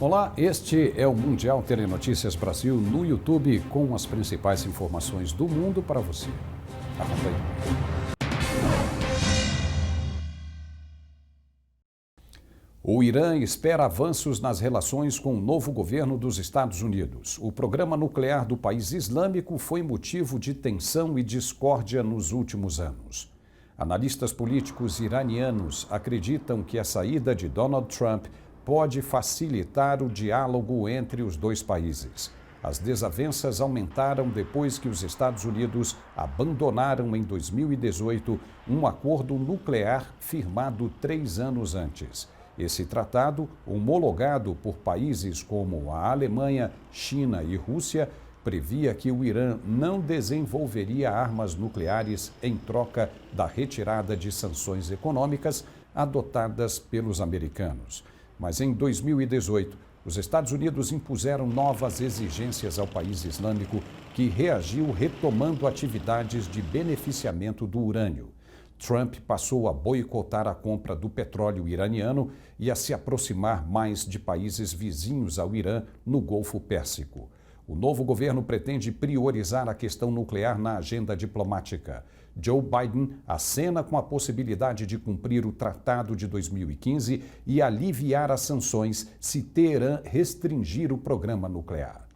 Olá, este é o Mundial Telenotícias Brasil no YouTube com as principais informações do mundo para você. Acompanhe. O Irã espera avanços nas relações com o novo governo dos Estados Unidos. O programa nuclear do país islâmico foi motivo de tensão e discórdia nos últimos anos. Analistas políticos iranianos acreditam que a saída de Donald Trump pode facilitar o diálogo entre os dois países. As desavenças aumentaram depois que os Estados Unidos abandonaram em 2018 um acordo nuclear firmado 3 anos antes. Esse tratado, homologado por países como a Alemanha, China e Rússia, previa que o Irã não desenvolveria armas nucleares em troca da retirada de sanções econômicas adotadas pelos americanos. Mas em 2018, os Estados Unidos impuseram novas exigências ao país islâmico, que reagiu retomando atividades de beneficiamento do urânio. Trump passou a boicotar a compra do petróleo iraniano e a se aproximar mais de países vizinhos ao Irã no Golfo Pérsico. O novo governo pretende priorizar a questão nuclear na agenda diplomática. Joe Biden acena com a possibilidade de cumprir o Tratado de 2015 e aliviar as sanções se Teherã restringir o programa nuclear.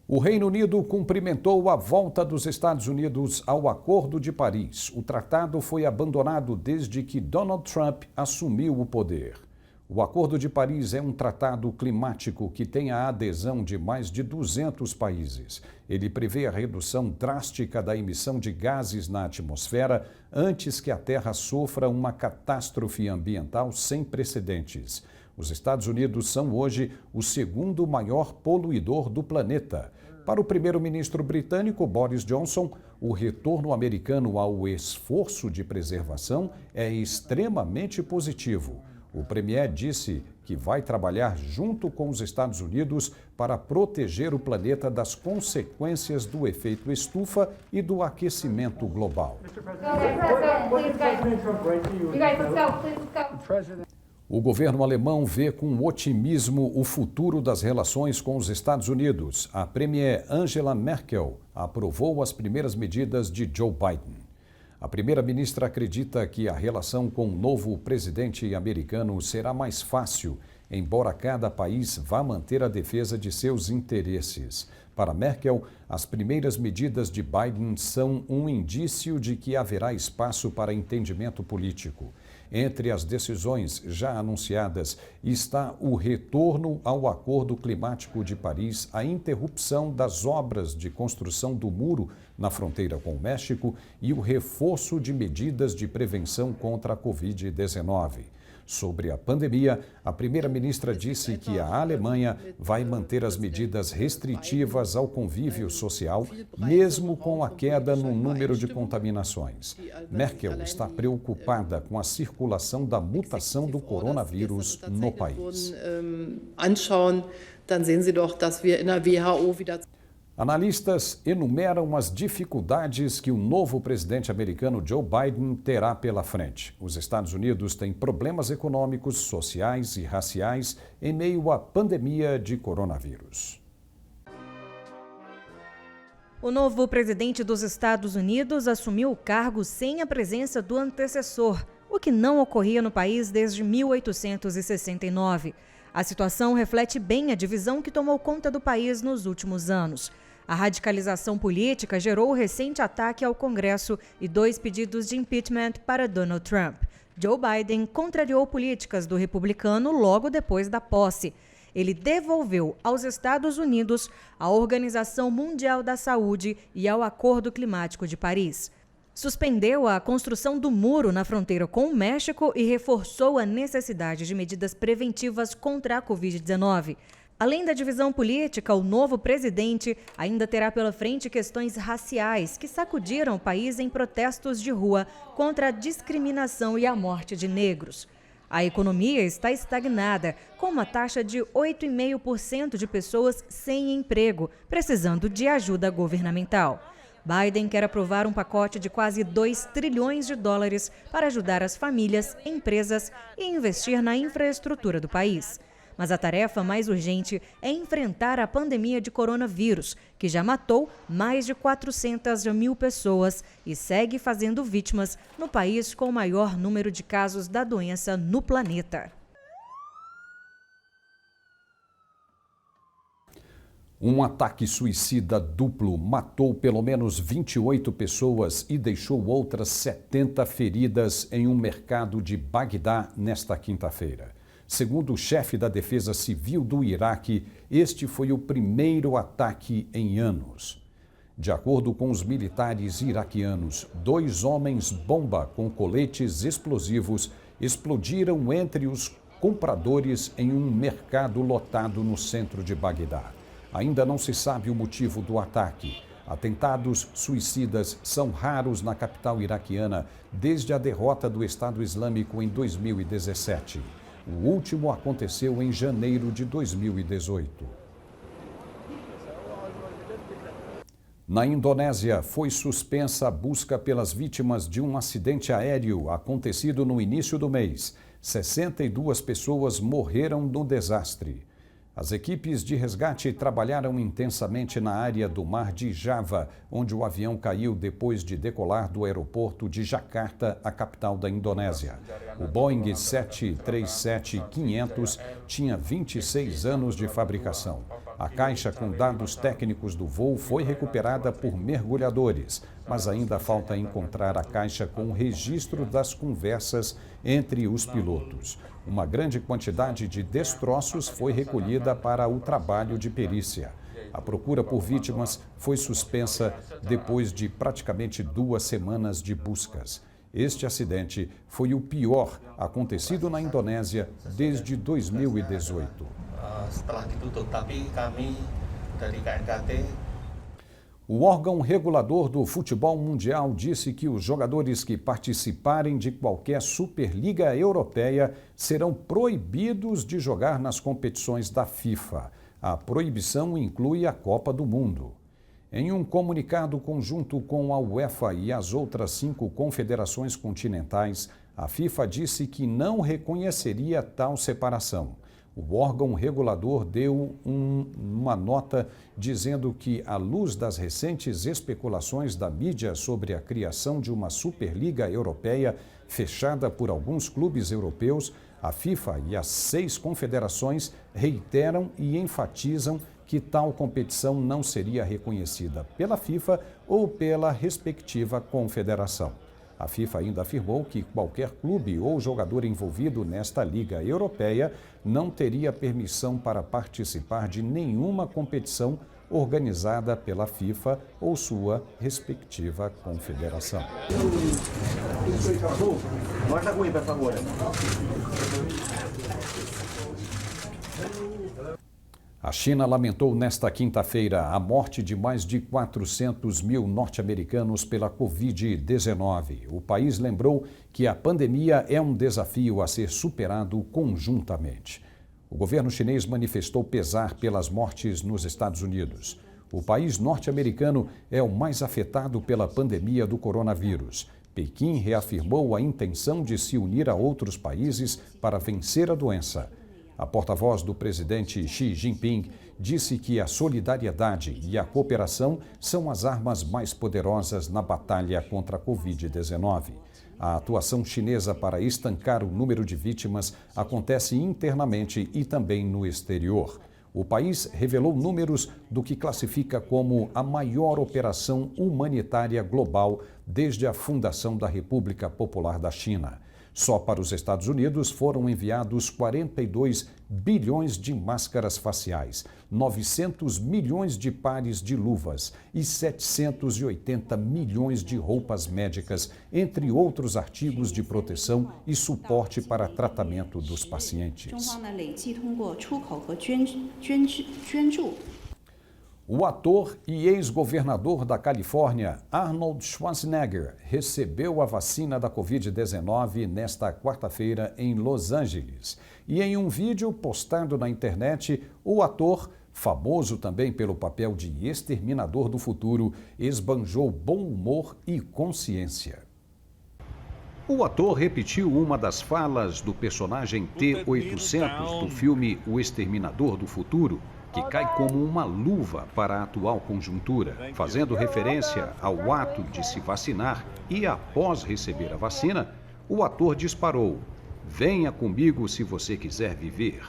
O Reino Unido cumprimentou a volta dos Estados Unidos ao Acordo de Paris. O tratado foi abandonado desde que Donald Trump assumiu o poder. O Acordo de Paris é um tratado climático que tem a adesão de mais de 200 países. Ele prevê a redução drástica da emissão de gases na atmosfera antes que a Terra sofra uma catástrofe ambiental sem precedentes. Os Estados Unidos são hoje o segundo maior poluidor do planeta. Para o primeiro-ministro britânico Boris Johnson, o retorno americano ao esforço de preservação é extremamente positivo. O premier disse que vai trabalhar junto com os Estados Unidos para proteger o planeta das consequências do efeito estufa e do aquecimento global. O governo alemão vê com otimismo o futuro das relações com os Estados Unidos. A premier Angela Merkel aprovou as primeiras medidas de Joe Biden. A primeira-ministra acredita que a relação com o novo presidente americano será mais fácil, embora cada país vá manter a defesa de seus interesses. Para Merkel, as primeiras medidas de Biden são um indício de que haverá espaço para entendimento político. Entre as decisões já anunciadas está o retorno ao Acordo Climático de Paris, a interrupção das obras de construção do muro na fronteira com o México e o reforço de medidas de prevenção contra a Covid-19. Sobre a pandemia, a primeira-ministra disse que a Alemanha vai manter as medidas restritivas ao convívio social, mesmo com a queda no número de contaminações. Merkel está preocupada com a circulação da mutação do coronavírus no país. Analistas enumeram as dificuldades que o novo presidente americano Joe Biden terá pela frente. Os Estados Unidos têm problemas econômicos, sociais e raciais em meio à pandemia de coronavírus. O novo presidente dos Estados Unidos assumiu o cargo sem a presença do antecessor, o que não ocorria no país desde 1869. A situação reflete bem a divisão que tomou conta do país nos últimos anos. A radicalização política gerou o recente ataque ao Congresso e 2 pedidos de impeachment para Donald Trump. Joe Biden contrariou políticas do republicano logo depois da posse. Ele devolveu aos Estados Unidos a Organização Mundial da Saúde e ao Acordo Climático de Paris. Suspendeu a construção do muro na fronteira com o México e reforçou a necessidade de medidas preventivas contra a Covid-19. Além da divisão política, o novo presidente ainda terá pela frente questões raciais que sacudiram o país em protestos de rua contra a discriminação e a morte de negros. A economia está estagnada, com uma taxa de 8,5% de pessoas sem emprego, precisando de ajuda governamental. Biden quer aprovar um pacote de quase 2 trilhões de dólares para ajudar as famílias, empresas e investir na infraestrutura do país. Mas a tarefa mais urgente é enfrentar a pandemia de coronavírus, que já matou mais de 400 mil pessoas e segue fazendo vítimas no país com o maior número de casos da doença no planeta. Um ataque suicida duplo matou pelo menos 28 pessoas e deixou outras 70 feridas em um mercado de Bagdá nesta quinta-feira. Segundo o chefe da Defesa Civil do Iraque, este foi o primeiro ataque em anos. De acordo com os militares iraquianos, 2 homens-bomba com coletes explosivos explodiram entre os compradores em um mercado lotado no centro de Bagdá. Ainda não se sabe o motivo do ataque. Atentados suicidas são raros na capital iraquiana desde a derrota do Estado Islâmico em 2017. O último aconteceu em janeiro de 2018. Na Indonésia, foi suspensa a busca pelas vítimas de um acidente aéreo acontecido no início do mês. 62 pessoas morreram no desastre. As equipes de resgate trabalharam intensamente na área do Mar de Java, onde o avião caiu depois de decolar do aeroporto de Jakarta, a capital da Indonésia. O Boeing 737-500 tinha 26 anos de fabricação. A caixa com dados técnicos do voo foi recuperada por mergulhadores, mas ainda falta encontrar a caixa com o registro das conversas entre os pilotos. Uma grande quantidade de destroços foi recolhida para o trabalho de perícia. A procura por vítimas foi suspensa depois de praticamente 2 semanas de buscas. Este acidente foi o pior acontecido na Indonésia desde 2018. O órgão regulador do futebol mundial disse que os jogadores que participarem de qualquer Superliga Europeia serão proibidos de jogar nas competições da FIFA. A proibição inclui a Copa do Mundo. Em um comunicado conjunto com a UEFA e as outras 5 confederações continentais, a FIFA disse que não reconheceria tal separação. O órgão regulador deu uma nota dizendo que, à luz das recentes especulações da mídia sobre a criação de uma Superliga Europeia fechada por alguns clubes europeus, a FIFA e as 6 confederações reiteram e enfatizam que tal competição não seria reconhecida pela FIFA ou pela respectiva confederação. A FIFA ainda afirmou que qualquer clube ou jogador envolvido nesta Liga Europeia não teria permissão para participar de nenhuma competição organizada pela FIFA ou sua respectiva confederação. A China lamentou nesta quinta-feira a morte de mais de 400 mil norte-americanos pela Covid-19. O país lembrou que a pandemia é um desafio a ser superado conjuntamente. O governo chinês manifestou pesar pelas mortes nos Estados Unidos. O país norte-americano é o mais afetado pela pandemia do coronavírus. Pequim reafirmou a intenção de se unir a outros países para vencer a doença. A porta-voz do presidente Xi Jinping disse que a solidariedade e a cooperação são as armas mais poderosas na batalha contra a Covid-19. A atuação chinesa para estancar o número de vítimas acontece internamente e também no exterior. O país revelou números do que classifica como a maior operação humanitária global desde a fundação da República Popular da China. Só para os Estados Unidos foram enviados 42 bilhões de máscaras faciais, 900 milhões de pares de luvas e 780 milhões de roupas médicas, entre outros artigos de proteção e suporte para tratamento dos pacientes. O ator e ex-governador da Califórnia, Arnold Schwarzenegger, recebeu a vacina da Covid-19 nesta quarta-feira em Los Angeles. E em um vídeo postado na internet, o ator famoso também pelo papel de exterminador do futuro, esbanjou bom humor e consciência. O ator repetiu uma das falas do personagem T-800 do filme O Exterminador do Futuro, que cai como uma luva para a atual conjuntura, fazendo referência ao ato de se vacinar e, após receber a vacina, o ator disparou: "Venha comigo se você quiser viver."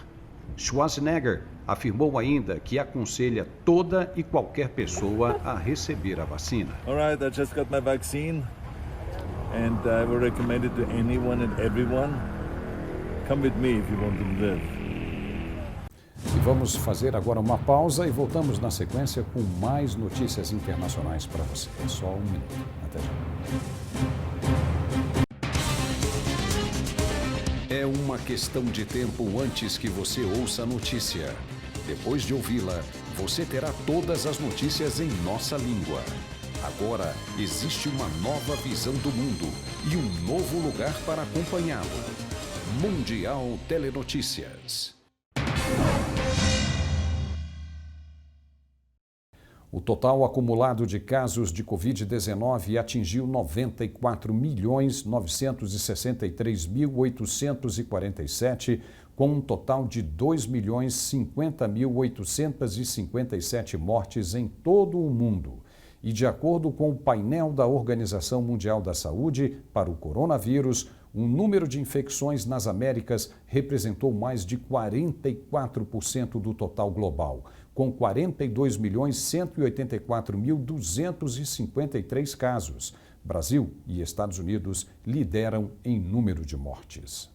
Schwarzenegger afirmou ainda que aconselha toda e qualquer pessoa a receber a vacina. All right, I just got my vaccine and I will recommend it to anyone and everyone. Come with me if you want to live. E vamos fazer agora uma pausa e voltamos na sequência com mais notícias internacionais para você. É só um minuto. Até já. É uma questão de tempo antes que você ouça a notícia. Depois de ouvi-la, você terá todas as notícias em nossa língua. Agora, existe uma nova visão do mundo e um novo lugar para acompanhá-lo. Mundial Telenotícias. O total acumulado de casos de Covid-19 atingiu 94.963.847, com um total de 2.050.857 mortes em todo o mundo. E de acordo com o painel da Organização Mundial da Saúde para o coronavírus, o número de infecções nas Américas representou mais de 44% do total global, com 42.184.253 casos. Brasil e Estados Unidos lideram em número de mortes.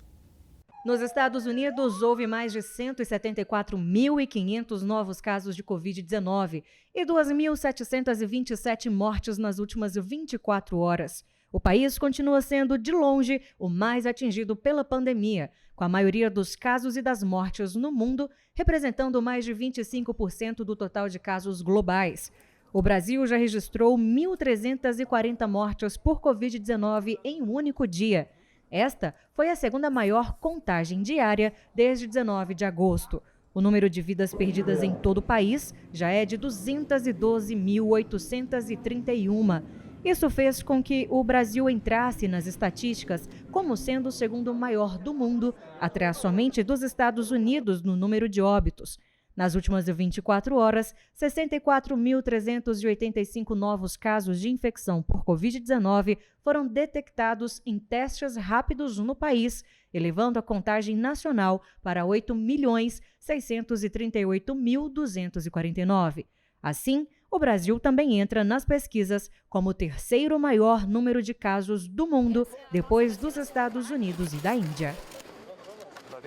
Nos Estados Unidos, houve mais de 174.500 novos casos de Covid-19 e 2.727 mortes nas últimas 24 horas. O país continua sendo, de longe, o mais atingido pela pandemia, com a maioria dos casos e das mortes no mundo representando mais de 25% do total de casos globais. O Brasil já registrou 1.340 mortes por Covid-19 em um único dia. Esta foi a segunda maior contagem diária desde 19 de agosto. O número de vidas perdidas em todo o país já é de 212.831. Isso fez com que o Brasil entrasse nas estatísticas como sendo o segundo maior do mundo, atrás somente dos Estados Unidos no número de óbitos. Nas últimas 24 horas, 64.385 novos casos de infecção por Covid-19 foram detectados em testes rápidos no país, elevando a contagem nacional para 8.638.249. Assim, o Brasil também entra nas pesquisas como o terceiro maior número de casos do mundo, depois dos Estados Unidos e da Índia.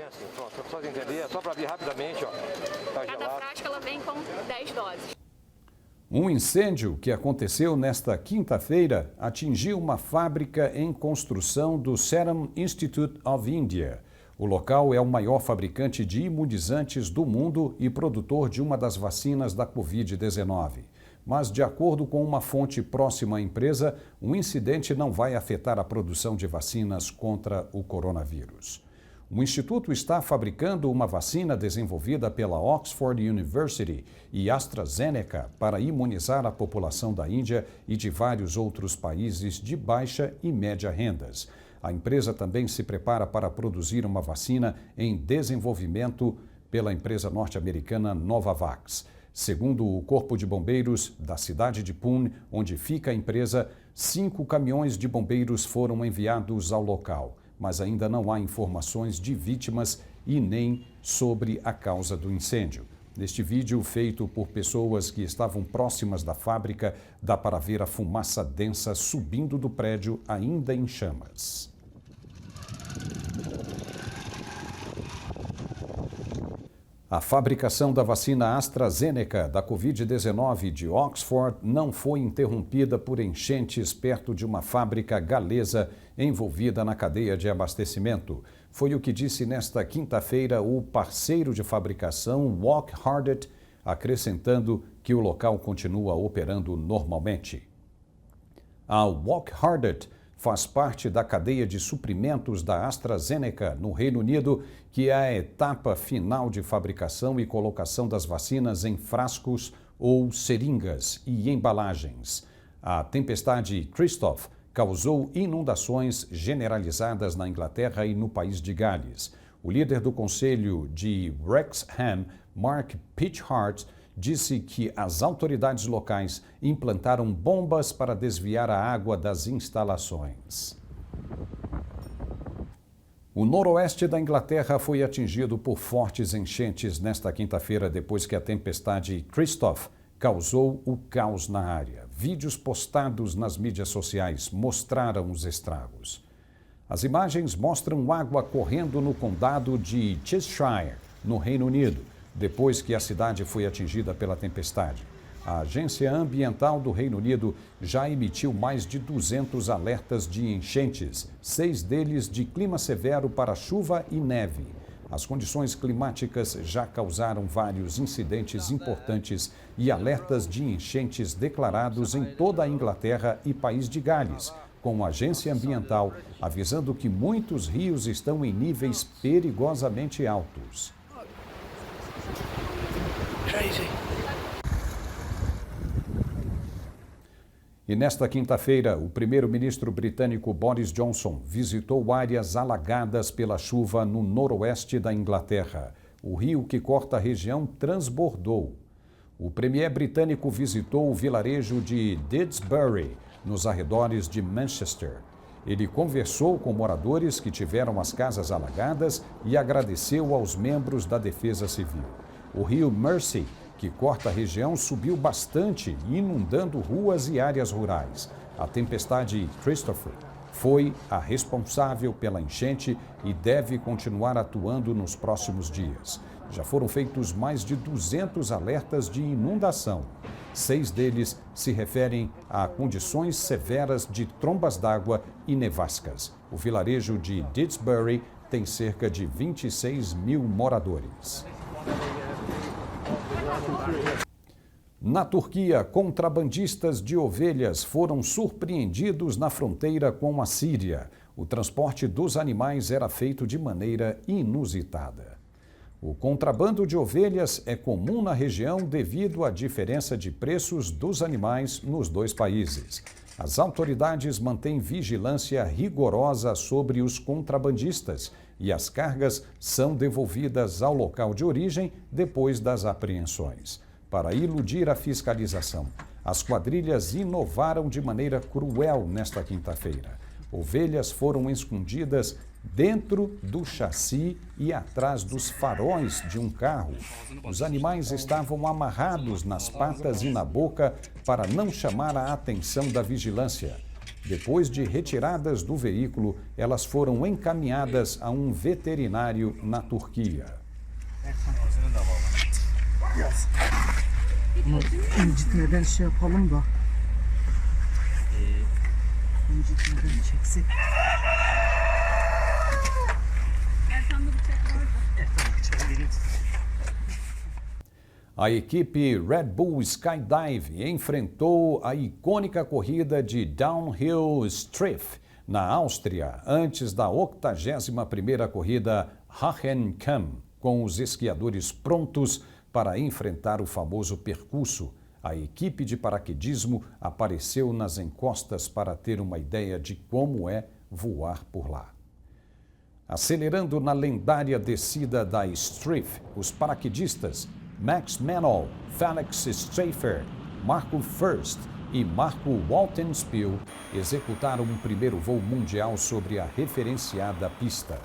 Assim, pronto, só entender, só para abrir rapidamente, ó. Tá Cada frasca ela vem com 10 doses. Um incêndio que aconteceu nesta quinta-feira atingiu uma fábrica em construção do Serum Institute of India. O local é o maior fabricante de imunizantes do mundo e produtor de uma das vacinas da Covid-19. Mas, de acordo com uma fonte próxima à empresa, o incidente não vai afetar a produção de vacinas contra o coronavírus. O Instituto está fabricando uma vacina desenvolvida pela Oxford University e AstraZeneca para imunizar a população da Índia e de vários outros países de baixa e média rendas. A empresa também se prepara para produzir uma vacina em desenvolvimento pela empresa norte-americana Novavax. Segundo o Corpo de Bombeiros da cidade de Pune, onde fica a empresa, 5 caminhões de bombeiros foram enviados ao local. Mas ainda não há informações de vítimas e nem sobre a causa do incêndio. Neste vídeo, feito por pessoas que estavam próximas da fábrica, dá para ver a fumaça densa subindo do prédio ainda em chamas. A fabricação da vacina AstraZeneca da Covid-19 de Oxford não foi interrompida por enchentes perto de uma fábrica galesa envolvida na cadeia de abastecimento. Foi o que disse nesta quinta-feira o parceiro de fabricação Wockhardt, acrescentando que o local continua operando normalmente. A Wockhardt faz parte da cadeia de suprimentos da AstraZeneca, no Reino Unido, que é a etapa final de fabricação e colocação das vacinas em frascos ou seringas e embalagens. A tempestade Christophe causou inundações generalizadas na Inglaterra e no país de Gales. O líder do Conselho de Wrexham, Mark Pitchhart, disse que as autoridades locais implantaram bombas para desviar a água das instalações. O noroeste da Inglaterra foi atingido por fortes enchentes nesta quinta-feira, depois que a tempestade Christophe causou o caos na área. Vídeos postados nas mídias sociais mostraram os estragos. As imagens mostram água correndo no condado de Cheshire, no Reino Unido, depois que a cidade foi atingida pela tempestade. A Agência Ambiental do Reino Unido já emitiu mais de 200 alertas de enchentes, 6 deles de clima severo para chuva e neve. As condições climáticas já causaram vários incidentes importantes e alertas de enchentes declarados em toda a Inglaterra e País de Gales, com a Agência Ambiental avisando que muitos rios estão em níveis perigosamente altos. E nesta quinta-feira, o primeiro-ministro britânico Boris Johnson visitou áreas alagadas pela chuva no noroeste da Inglaterra. O rio que corta a região transbordou. O premier britânico visitou o vilarejo de Didsbury, nos arredores de Manchester. Ele conversou com moradores que tiveram as casas alagadas e agradeceu aos membros da Defesa Civil. O rio Mersey, que corta a região, subiu bastante, inundando ruas e áreas rurais. A tempestade Christophe foi a responsável pela enchente e deve continuar atuando nos próximos dias. Já foram feitos mais de 200 alertas de inundação. 6 deles se referem a condições severas de trombas d'água e nevascas. O vilarejo de Didsbury tem cerca de 26 mil moradores. Na Turquia, contrabandistas de ovelhas foram surpreendidos na fronteira com a Síria. O transporte dos animais era feito de maneira inusitada. O contrabando de ovelhas é comum na região devido à diferença de preços dos animais nos dois países. As autoridades mantêm vigilância rigorosa sobre os contrabandistas e as cargas são devolvidas ao local de origem depois das apreensões. Para iludir a fiscalização, as quadrilhas inovaram de maneira cruel nesta quinta-feira. Ovelhas foram escondidas dentro do chassi e atrás dos faróis de um carro. Os animais estavam amarrados nas patas e na boca para não chamar a atenção da vigilância. Depois de retiradas do veículo, elas foram encaminhadas a um veterinário na Turquia. İncitmeden şey yapalım da. İncitmeden çeksek. Erkan'da bıçak vardı. Erkan bıçağı vereyim. A equipe Red Bull Skydive enfrentou a icônica corrida de Downhill Streif, na Áustria, antes da 81ª corrida Hahnenkamm, com os esquiadores prontos para enfrentar o famoso percurso. A equipe de paraquedismo apareceu nas encostas para ter uma ideia de como é voar por lá. Acelerando na lendária descida da Streif, os paraquedistas Max Manol, Felix Strafer, Marco Furst e Marco Waltenspiel executaram um primeiro voo mundial sobre a referenciada pista.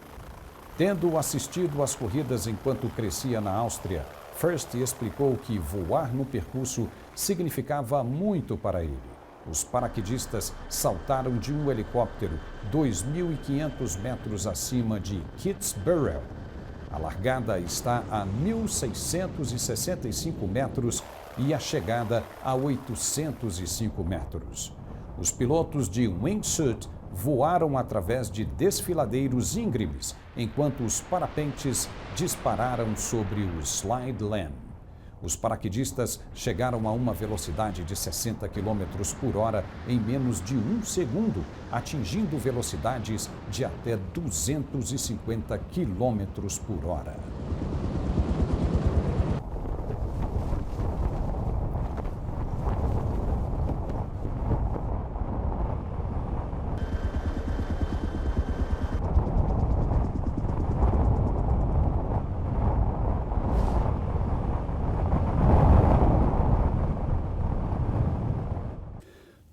Tendo assistido às corridas enquanto crescia na Áustria, Furst explicou que voar no percurso significava muito para ele. Os paraquedistas saltaram de um helicóptero 2.500 metros acima de Kitzbühel. A largada está a 1.665 metros e a chegada a 805 metros. Os pilotos de wingsuit voaram através de desfiladeiros íngremes, enquanto os parapentes dispararam sobre o slide lane. Os paraquedistas chegaram a uma velocidade de 60 km por hora em menos de 1 segundo, atingindo velocidades de até 250 km por hora.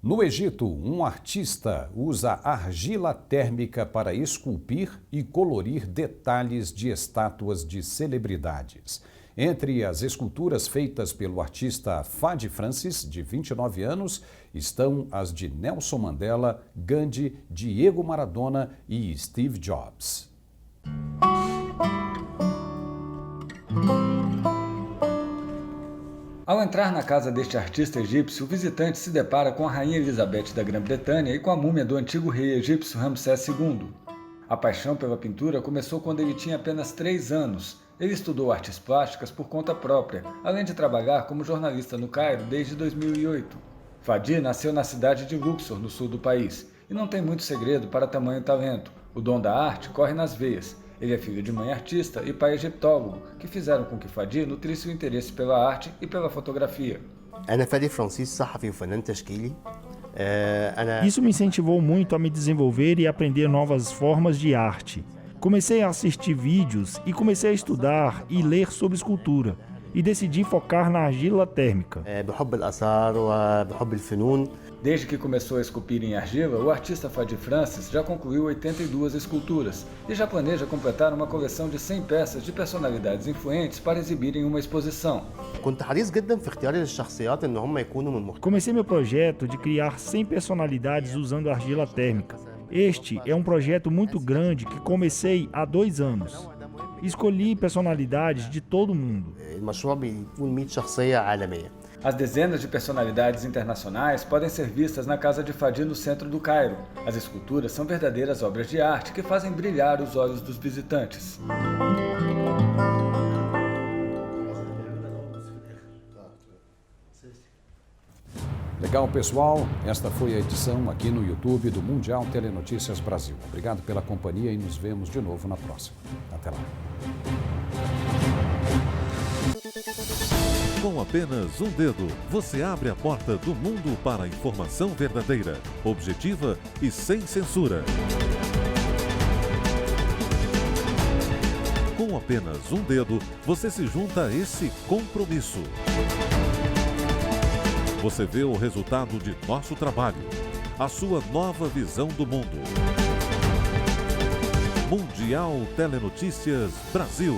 No Egito, um artista usa argila térmica para esculpir e colorir detalhes de estátuas de celebridades. Entre as esculturas feitas pelo artista Fadi Francis, de 29 anos, estão as de Nelson Mandela, Gandhi, Diego Maradona e Steve Jobs. Ao entrar na casa deste artista egípcio, o visitante se depara com a rainha Elizabeth da Grã-Bretanha e com a múmia do antigo rei egípcio Ramsés II. A paixão pela pintura começou quando ele tinha apenas 3 anos. Ele estudou artes plásticas por conta própria, além de trabalhar como jornalista no Cairo desde 2008. Fadi nasceu na cidade de Luxor, no sul do país, e não tem muito segredo para tamanho talento. O dom da arte corre nas veias. Ele é filho de mãe artista e pai egiptólogo, que fizeram com que Fadi nutrisse o interesse pela arte e pela fotografia. Isso me incentivou muito a me desenvolver e aprender novas formas de arte. Comecei a assistir vídeos e comecei a estudar e ler sobre escultura. E decidi focar na argila térmica. Desde que começou a esculpir em argila, o artista Fadi Francis já concluiu 82 esculturas e já planeja completar uma coleção de 100 peças de personalidades influentes para exibir em uma exposição. Comecei meu projeto de criar 100 personalidades usando argila térmica. Este é um projeto muito grande que comecei há 2 anos. Escolhi personalidades de todo o mundo. As dezenas de personalidades internacionais podem ser vistas na casa de Fadi no centro do Cairo. As esculturas são verdadeiras obras de arte que fazem brilhar os olhos dos visitantes. Legal, pessoal? Esta foi a edição aqui no YouTube do Mundial Telenotícias Brasil. Obrigado pela companhia e nos vemos de novo na próxima. Até lá. Com apenas um dedo, você abre a porta do mundo para a informação verdadeira, objetiva e sem censura. Com apenas um dedo, você se junta a esse compromisso. Você vê o resultado de nosso trabalho, a sua nova visão do mundo. Mundial Telenotícias Brasil.